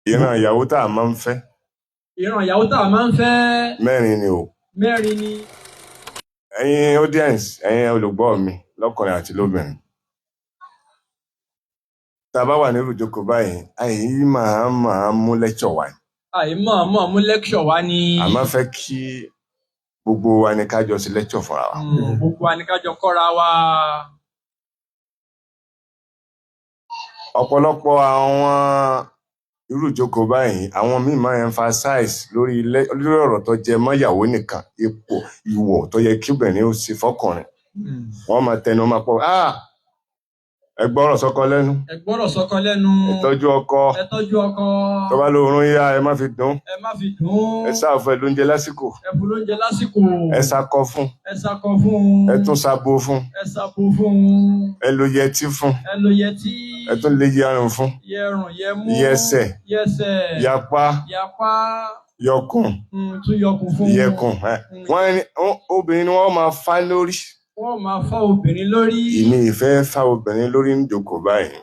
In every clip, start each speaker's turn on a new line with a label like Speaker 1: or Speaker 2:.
Speaker 1: ìran ìyàwó tá a máa ń fẹ́.
Speaker 2: ìran ìyàwó tá a máa ń fẹ́.
Speaker 1: mẹ́rin ni o.
Speaker 2: mẹ́rin ni.
Speaker 1: ẹ̀yin audience, ẹ̀yin olùgbọ́ mi lọ́kùnrin àti lóbìnrin. tá a bá wà ní ìrùjókòó báyìí àyè máa mú lecture wá.
Speaker 2: àyè máa mú lecture wá ni.
Speaker 1: a máa fẹ́ kí gbogbo wa ní ká jọ sí lecture fúnra wa.
Speaker 2: gbogbo wa ní ká jọ kọ́ra wa.
Speaker 1: ọ̀pọ̀lọpọ̀ àwọn irú ìjókòó báyìí àwọn míì máa emphasize lórí ọ̀rọ̀ tó jẹ mọ́ ìyàwó nìkan, ipò ìwọ̀ tó yẹ kí obìnrin ó sì fọ́kùnrin. wọ́n máa tẹnu máa pọ̀ ẹ gbọ́rọ̀ sọ́kọ lẹ́nu.
Speaker 2: ẹ gbọ́rọ̀ sọ́kọ lẹ́nu.
Speaker 1: ẹ tọ́jú ọkọ.
Speaker 2: ẹ tọ́jú ọkọ.
Speaker 1: tó bá lóorun yá ẹ má fi dùn.
Speaker 2: ẹ má fi dùn.
Speaker 1: ẹ sáfẹ́ lóúnjẹ lásìkò.
Speaker 2: ẹ fún lóúnjẹ lásìkò.
Speaker 1: ẹ sakọ fún.
Speaker 2: ẹ sakọ fún.
Speaker 1: ẹ tún sabo fún.
Speaker 2: ẹ sabo fún.
Speaker 1: ẹ lo yẹtí fún.
Speaker 2: ẹ lo yẹtí.
Speaker 1: ẹ tún lè yẹrun fún.
Speaker 2: yẹrun yẹmú.
Speaker 1: yẹsẹ̀.
Speaker 2: yẹsẹ̀.
Speaker 1: yapa.
Speaker 2: yapa.
Speaker 1: yọkùn.
Speaker 2: tún yọkùn fún.
Speaker 1: yẹkùn. wọ́n ní obìnrin ni wọ́n máa fá lórí.
Speaker 2: wọ́n máa fá obìnrin lórí.
Speaker 1: ìní ìfẹ́ fá obìnrin lórí ń jókòó báyìí.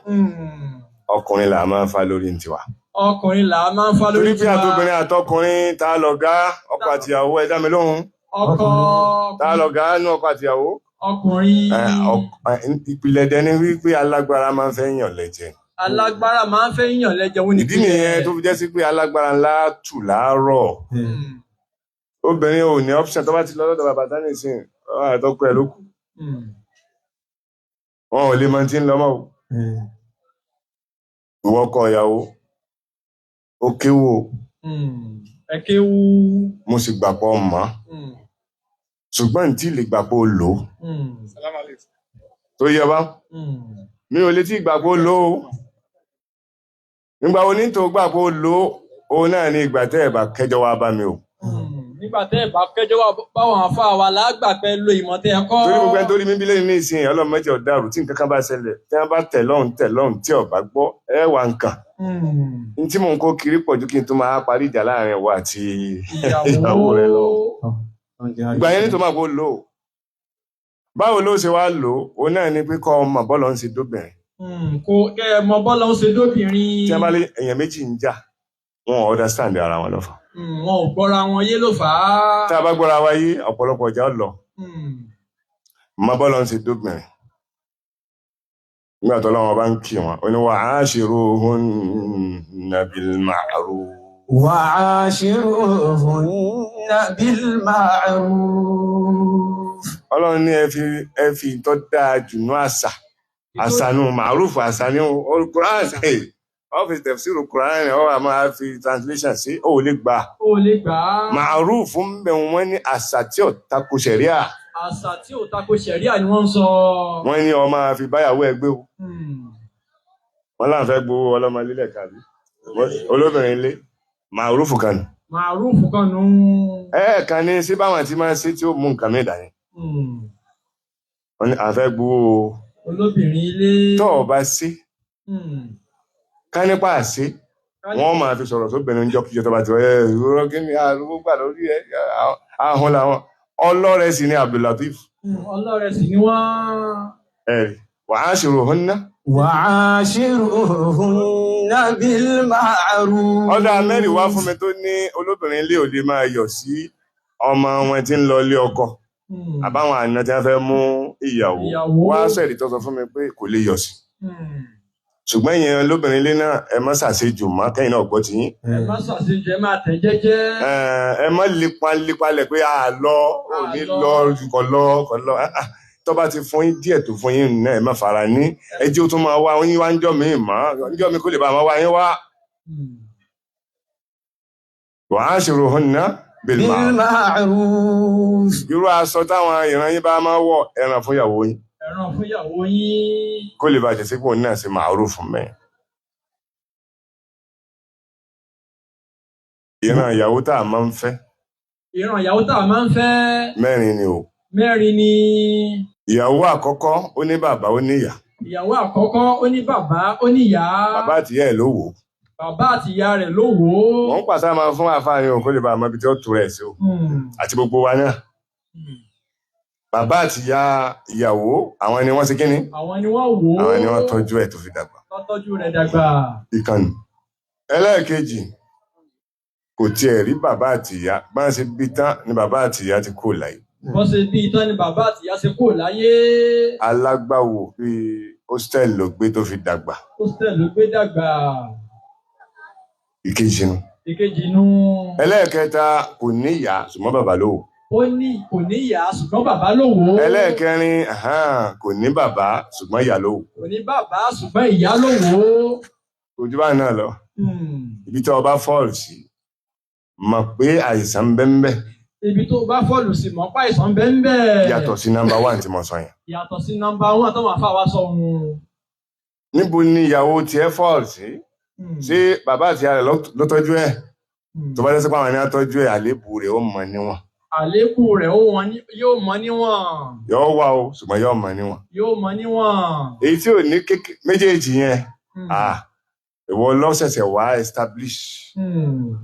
Speaker 1: ọkùnrin là máa ń fá lórí ń tiwa.
Speaker 2: ọkùnrin là máa ń fá lórí
Speaker 1: tiwa. torí bí àtobìnrin àtọkùnrin tá a lọ̀gá ọkọ àtìyàwó ẹ dá mi lóhùn.
Speaker 2: ọkọ.
Speaker 1: tá a lọ̀gá nú ọkọ àtìyàwó.
Speaker 2: ọkùnrin.
Speaker 1: ìpìlẹ̀ dẹni wípé alágbára máa ń fẹ́ yàn lẹ́jẹ̀.
Speaker 2: alágbára máa ń fẹ́ yàn lẹ́jẹ̀ wọn.
Speaker 1: ìdí nìyẹn tó fi jẹ́ sí pé alágbára ńlá tù láàárọ̀. obìnrin ò ní option tó bá ti lọ lọ́dọ̀ bàbá tánì sí àtọ́kọ ẹ̀ ló kù. wọn ò lè mọ tí ń lọ mọ́ o. ìwọ ọkọ ìyàwó ó kéwò.
Speaker 2: ẹ kéwú.
Speaker 1: mo sì gbà pọ̀ mọ́. ṣùgbọ́n n tí lè gbà pọ̀ lò. tó yẹ bá mi ò lè tí gbà pọ̀ lò ó. nígbà wo ní tó gbà pọ̀ lò ó náà ní ìgbà tẹ́ ẹ̀ bá kẹjọ wá bá mi o.
Speaker 2: nígbà tẹ́ ẹ̀ bá kẹjọ wá báwọn àfa wa lágbà pẹ́ lo ìmọ̀ tẹ́ ẹ kọ́.
Speaker 1: torí gbogbo ẹni tó rí mi bí lẹ́yìn ní ìsìn ọlọ́run mẹ́jọ dàrú tí nǹkan kan bá ṣẹlẹ̀ tí wọ́n bá tẹ̀ lọ́hùn tí ọ̀bá gbọ́ ẹ wà nǹkan. n tí mò ń kó kiri pọ̀ ju kí n tó máa parí ìjà láàrin ẹ̀wọ̀ àti ìyàwó rẹ lọ. ìgbà yẹn ní tó máa kó lò ó. báwo ló ṣe wá lò ó náà ni pé kọ́ ọmọ bọ́ọ̀lù ń ṣe dóbìnrin.
Speaker 2: kò kẹ́ ẹ mọ bọ́ọ̀lù ń ṣe dóbìnrin.
Speaker 1: tí wọ́n bá lé èèyàn méjì ń jà wọn ò understand ara wọn lọ́fà.
Speaker 2: wọn ò gbọ́ra wọn yé ló fà á.
Speaker 1: tá a bá gbọ́ra wa yé ọ̀pọ̀lọpọ̀ ìjà lọ. mọ bọ́ọ̀lù ń ṣe dóbìnrin. nígbà tó lọ́wọ́ bá ń kí wọn ó ní wa'ashiruhunna bil ma'ruf.
Speaker 3: wa'ashiruhunna bil ma'ruf.
Speaker 1: ọlọ́run ní ẹ fi tó dáa jù ní àṣànù ma'ruf àṣànù Al-Qur'an ọ́fíìsì tafsiru Qur'an ọ̀ máa fi translation sí ó lè gbà. ma'ruf ń bẹ̀ wọ́n ní àṣà tí ò tako ṣẹ̀ríà.
Speaker 2: àṣà tí ò tako ṣẹ̀ríà ni wọ́n ń sọ.
Speaker 1: wọ́n ní ó máa fi báyàwó ẹgbẹ́ o. wọ́n láǹ fẹ́ gbowó ọlọ́mọ lílẹ̀ kàbí olóbìnrin ilé ma'ruf kan nù.
Speaker 2: ma'ruf kan nù.
Speaker 1: ẹ̀ẹ̀kan ní sí báwọn tí máa ṣe tí ó mú nǹkan mẹ́ta yẹn. wọ́n ní àfẹ́ gbowó
Speaker 2: olóbìnrin ilé.
Speaker 1: tó o bá sí ká nípa àṣẹ wọ́n máa fi sọ̀rọ̀ sóbìnrin ń jọ kíjọ tó bá ti wọ́n ìrora kí ni àrùn gbà lórí ẹ̀ ahọ́n làwọn ọlọ́rẹ̀ sì ni Abdulatif.
Speaker 2: ọlọ́rẹ̀ sì ni wọ́n.
Speaker 1: wa'ashiruhunna.
Speaker 3: wa'ashiruhunna bil ma'ruf.
Speaker 1: ọ̀dà mẹ́rin wá fún mi tó ní olóbìnrin ilé òde máa yọ̀ sí ọmọ wọn tí ń lọ ilé ọkọ àbáwọn àna tí wọ́n fẹ́ mú ìyàwó wá sẹ̀rí tó sọ fún mi pé kò lè yọ̀ sí. ṣùgbọ́n ìyẹn lóbìnrin ilé náà ẹ má ṣàṣejù mọ́ kẹ́yìn náà gbọ́ ti yín.
Speaker 2: ẹ má ṣàṣejù ẹ má tẹ̀ jẹ́jẹ́.
Speaker 1: ẹ má lípalẹ̀ pé a lọ ò ní lọ kọ̀ lọ tó bá ti fún yín díẹ̀ tó fún yín náà ẹ má fara ní ẹ jẹ́ ó tún máa wá yín wá ń jọ́ mi mọ́ ń jọ́ mi kó lè bá máa wá yín wá. wa'ashiruhunna bil ma'ruf. irú aṣọ táwọn ìran yín bá máa wọ̀ ẹran fún ìyàwó yín.
Speaker 2: ẹran fún ìyàwó yín.
Speaker 1: kó lè bàjẹ́ sípò náà sí ma'ruf fún mẹ́rin. ìran ìyàwó tá a máa ń fẹ́.
Speaker 2: ìran ìyàwó tá a máa ń fẹ́.
Speaker 1: mẹ́rin ni o.
Speaker 2: mẹ́rin ni.
Speaker 1: ìyàwó àkọ́kọ́ ó ní bàbá ó ní ìyá.
Speaker 2: ìyàwó àkọ́kọ́ ó ní bàbá ó ní ìyá.
Speaker 1: bàbá àtìyá ẹ̀ ló wò ó.
Speaker 2: bàbá àti ìyá rẹ̀ ló wò ó.
Speaker 1: wọ́n pàṣẹ máa fún àfáàní òun kó lè bá àmọ́ ibi tí ó tu rẹ̀ sí o. àti gbogbo wa náà. bàbá àti ìyá ìyàwó àwọn ni wọ́n ṣe kíni.
Speaker 2: àwọn ni wọ́n wò ó.
Speaker 1: àwọn ni wọ́n tọ́jú ẹ̀ tó fi dàgbà.
Speaker 2: wọ́n tọ́jú rẹ̀ dàgbà.
Speaker 1: ìkànnì. ẹlẹ́ẹ̀kejì kò tiẹ̀ rí bàbá àtìyá bá ń ṣe bí tán ni bàbá àtìyá ti kó láyé.
Speaker 2: Wọ́n ṣe bí ìtàn ni bàbá àti ìyá ṣe kó láyé.
Speaker 1: Alágbàwò bí hostel ló gbé tó fi dàgbà.
Speaker 2: Hostel ló gbé dàgbà.
Speaker 1: Ìkejì nu.
Speaker 2: Ìkejì nu.
Speaker 1: Ẹlẹ́ẹ̀kẹta kò ní ìyá ṣùgbọ́n bàbá ló wò.
Speaker 2: Ó ní kò ní ìyá ṣùgbọ́n bàbá ló wò ó.
Speaker 1: Ẹlẹ́ẹ̀kẹrin kò ní bàbá ṣùgbọ́n ìyá ló wò.
Speaker 2: Kò ní bàbá ṣùgbọ́n ìyá ló wò ó.
Speaker 1: Ojú bá náà lọ. Ibi tí o bá fọ́ọ̀lù sí mọ̀ pé àìsàn ń bẹ ń bẹ.
Speaker 2: Ibi tó bá fọ́ọ̀lù sí mọ̀ pé àìsàn ń bẹ ń bẹ.
Speaker 1: Yàtọ̀ sí nọ́mbà 1 tí mo sọ yẹn.
Speaker 2: Yàtọ̀ sí nọ́mbà 1 tó máa fà wá sọ òun.
Speaker 1: Níbo ni ìyàwó tiẹ̀ fọ́ọ̀lù sí? Ṣé bàbá àti ìyá rẹ̀ ló tọ́jú ẹ̀? Tó bá dé sí pé àwọn ènìyàn tọ́jú ẹ̀ àléébù rẹ̀ ó mọ níwọ̀n.
Speaker 2: Àléébù rẹ̀ yóò mọ níwọ̀n.
Speaker 1: Yóò wà o ṣùgbọ́n yóò mọ níwọ̀n.
Speaker 2: Yóò mọ níwọ̀n.
Speaker 1: Èyí tí ò ní méjèèjì yẹn ìwọ lọ́sẹ̀sẹ̀ wá establish.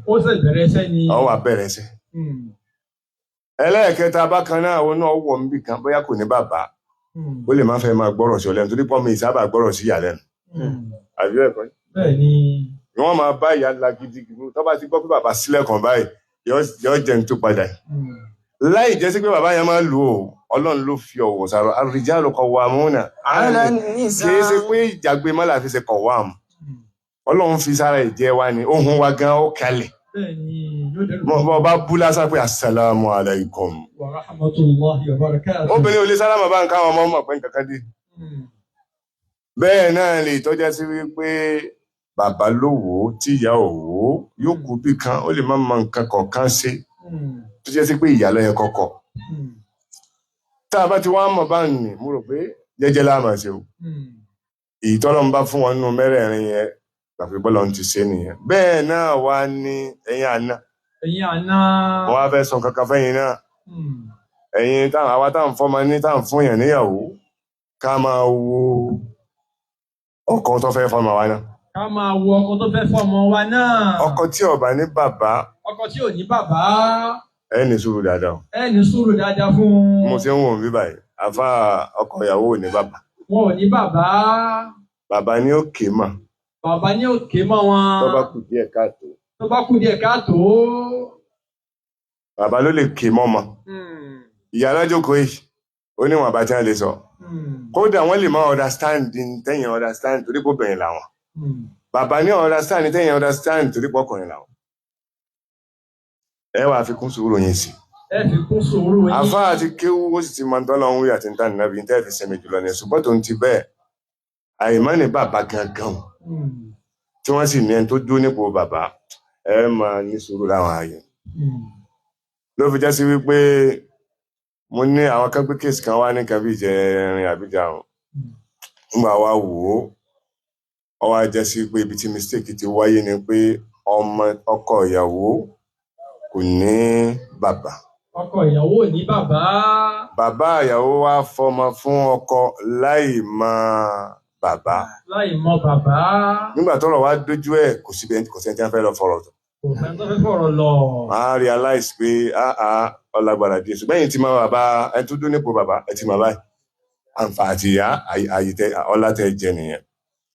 Speaker 2: Ó sì bẹ̀rẹ̀ iṣẹ́ ni.
Speaker 1: Ó wá bẹ̀rẹ̀ iṣẹ́. Ẹlẹ́ẹ̀kẹta bákan náà òun náà wọ̀ níbì kan bóyá kò ní bàbá. Ó lè má fẹ́ máa gbọ́rọ̀ sí ọ lẹ́nu torí pọ́ mi ìsábà gbọ́rọ̀ sí ìyá lẹ́nu. Àbí ẹ̀kọ́ yìí.
Speaker 2: Bẹ́ẹ̀ ni.
Speaker 1: Wọ́n máa bá ìyá ńlá gidigidi tó bá ti gbọ́ pé bàbá sílẹ̀kùn báyìí yóò jẹun tó padà. Láì jẹ́ sí pé bàbá yẹn máa lò ó Ọlọ́run ló fi ọ̀wọ̀ sàrọ̀ ar-rijalu qawwamuna 'ala an-nisa. Kì í ṣe pé ìjàgbé mọ́là fi ṣe qawwam. Ọlọ́run fi sára ìjẹ wa ni ohun wa gan ó kalẹ̀. Bọ́ bá bú lásán pé assalamu alaikum.
Speaker 2: Wa rahmatullahi wa barakatuh.
Speaker 1: Obìnrin ò lè sálámà bá nǹkan ọmọ ọmọ pé nǹkan kan dé. Bẹ́ẹ̀ náà lè tọ́já sí wípé bàbá ló wò ó tí ìyá ò wò ó yóò kú bí kan ó lè má mọ nǹkan kọ̀ọ̀kan ṣe tó jẹ́ sí pé ìyá ló yẹ kọ́kọ́. Tá a bá ti wá mọ̀ bá nì mo rò pé jẹ́jẹ́ láàmà ṣe o. Ìtọ́lọ́run bá fún wọn nínú mẹ́rẹ̀ẹ̀rin yẹn gbàgbé bọ́lá ń ti ṣe nìyẹn. Bẹ́ẹ̀ náà wá ní ẹ̀yin àná.
Speaker 2: Ẹ̀yin àná.
Speaker 1: Wọ́n á fẹ́ sọ kankan fẹ́yìn náà. Ẹ̀yin táwọn àwa táwọn fọ́mọ ní táwọn fún yàn níyàwó ká máa wo ọkọ tó fẹ́ fọ́mọ wa náà.
Speaker 2: Ká máa wo ọkọ tó fẹ́ fọ́mọ wa náà.
Speaker 1: Ọkọ tí ò bá ní bàbá.
Speaker 2: Ọkọ tí ò ní bàbá.
Speaker 1: Ẹ ní sùúrù dáadáa.
Speaker 2: Ẹ ní sùúrù dáadáa fún un.
Speaker 1: Mo ṣe ń wò ń bí báyìí àfa ọkọ ìyàwó ò ní bàbá.
Speaker 2: Wọn ò ní bàbá.
Speaker 1: Bàbá ní òkè mà.
Speaker 2: Bàbá ní òkè mọ́ wọn.
Speaker 1: Tó bá kù díẹ̀ káàtó.
Speaker 2: Tó bá kù díẹ̀ káàtó.
Speaker 1: Bàbá ló lè ké mọ́ ọmọ. Ìyá alájókòó yìí ó níwọ̀n àbá tí wọ́n lè sọ. Kódà wọ́n lè máa understand tẹ́yìn understand torí pé obìnrin làwọn. Bàbá ní understand tẹ́yìn understand torí pé ọkùnrin làwọn. Ẹ wá fi kún sùúrù yín sí.
Speaker 2: Ẹ fi kún sùúrù yín.
Speaker 1: Àfá àti kéwú ó sì ti máa ń tọ́lọ́ ń wí àti ń tàn nábì tẹ́ fi sẹ́mi jùlọ ní ṣùgbọ́n tó ń ti bẹ́ẹ̀ àìmọ́ ní bàbá gangan tí wọ́n sì ní ẹni tó dúró nípò bàbá ẹ máa ní sùúrù láwọn ààyè. Ló fi jẹ́ sí wípé mo ní àwọn kan gbé kéèsì kan wá ní kan bí ìjẹrin àbíjà ọ̀hún. Nígbà wá wò ó wá jẹ́ sí pé ibi tí mistake ti wáyé ni pé ọkọ ìyàwó kò ní bàbá.
Speaker 2: Ọkọ ìyàwó ò ní bàbá.
Speaker 1: Bàbá ìyàwó wá fọmọ fún ọkọ láì mọ bàbá.
Speaker 2: Láì mọ bàbá.
Speaker 1: Nígbà tọ́rọ̀ wá dójú ẹ̀ kò sẹ́ni tí wọ́n fẹ́ lọ fọ̀rọ̀ tọ̀.
Speaker 2: Kò sẹ́ni tó fẹ́ fọ̀rọ̀ lọ.
Speaker 1: Máa realize pé ọlágbára díẹ̀ ṣùgbọ́n ẹ̀yin ti máa bàbá ẹ tó dún nípò bàbá ẹ ti máa báyìí. Àǹfààní ìyá ọlá tẹ jẹ nìyẹn.